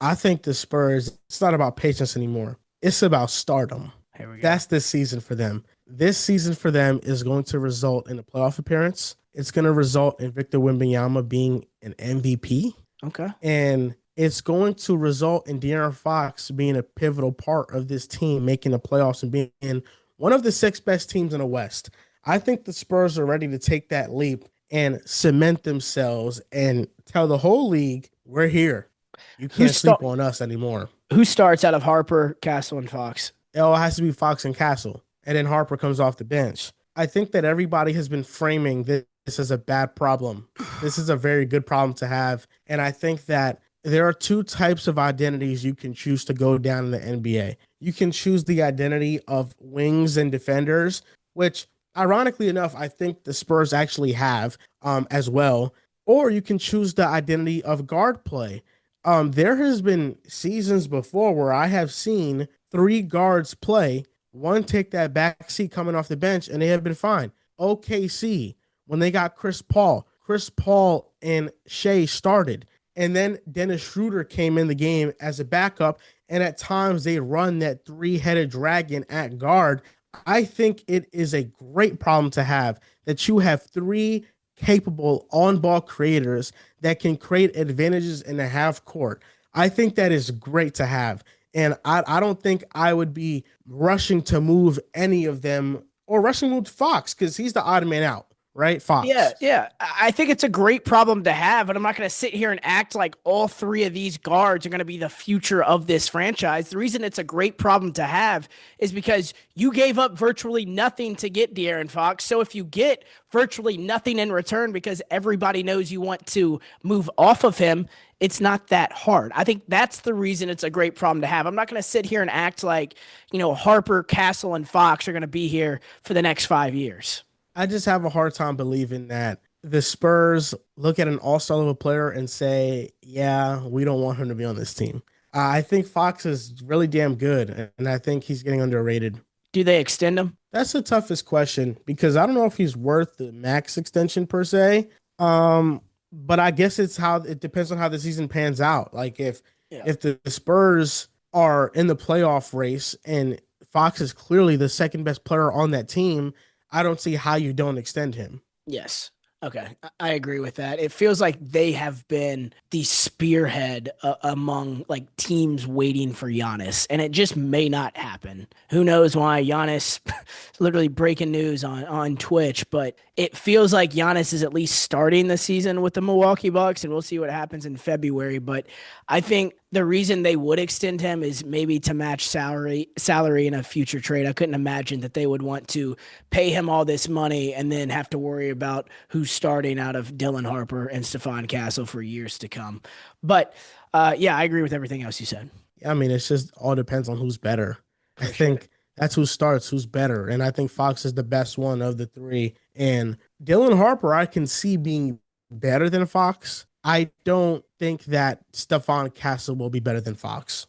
I think the Spurs, it's not about patience anymore. It's about stardom. Here we go. That's this season for them. This season for them is going to result in a playoff appearance. It's going to result in Victor Wembanyama being an MVP. Okay. And it's going to result in De'Aaron Fox being a pivotal part of this team, making the playoffs and being one of the six best teams in the West. I think the Spurs are ready to take that leap and cement themselves and tell the whole league, we're here. You Who can't start? sleep on us anymore. Who starts out of Harper, Castle, and Fox? It all has to be Fox and Castle. And then Harper comes off the bench. I think that everybody has been framing this as a bad problem. This is a very good problem to have. And I think that there are two types of identities you can choose to go down in the NBA. You can choose the identity of wings and defenders, which ironically enough, I think the Spurs actually have as well. Or you can choose the identity of guard play. There has been seasons before where I have seen three guards play, one take that back seat coming off the bench, and they have been fine. OKC, when they got Chris Paul and Shea started. And then Dennis Schroeder came in the game as a backup. And at times they run that three-headed dragon at guard. I think it is a great problem to have that you have three capable on-ball creators that can create advantages in the half court. I think that is great to have. And I don't think I would be rushing to move any of them or rushing to move Fox because he's the odd man out, right? Yeah, Fox. yeah. I think it's a great problem to have, but I'm not going to sit here and act like all three of these guards are going to be the future of this franchise. The reason it's a great problem to have is because you gave up virtually nothing to get De'Aaron Fox. So if you get virtually nothing in return because everybody knows you want to move off of him, it's not that hard. I think that's the reason it's a great problem to have. I'm not going to sit here and act like, Harper, Castle, and Fox are going to be here for the next 5 years. I just have a hard time believing that the Spurs look at an all-star level player and say, yeah, we don't want him to be on this team. I think Fox is really damn good, and I think he's getting underrated. Do they extend him? That's the toughest question because I don't know if he's worth the max extension per se. But I guess it's how it depends on how the season pans out. Like Yeah. if the Spurs are in the playoff race and Fox is clearly the second best player on that team, I don't see how you don't extend him. Yes. Okay. I agree with that. It feels like they have been the spearhead among like teams waiting for Giannis, and it just may not happen. Who knows why Giannis literally breaking news on Twitch, but it feels like Giannis is at least starting the season with the Milwaukee Bucks, and we'll see what happens in February. But I think the reason they would extend him is maybe to match salary in a future trade. I couldn't imagine that they would want to pay him all this money and then have to worry about who's starting out of Dylan Harper and Stephon Castle for years to come. But yeah, I agree with everything else you said. I mean, it's just all depends on who's better. I For sure. think that's who starts, who's better. And I think Fox is the best one of the three. And Dylan Harper, I can see being better than Fox. I don't think that Stephon Castle will be better than Fox.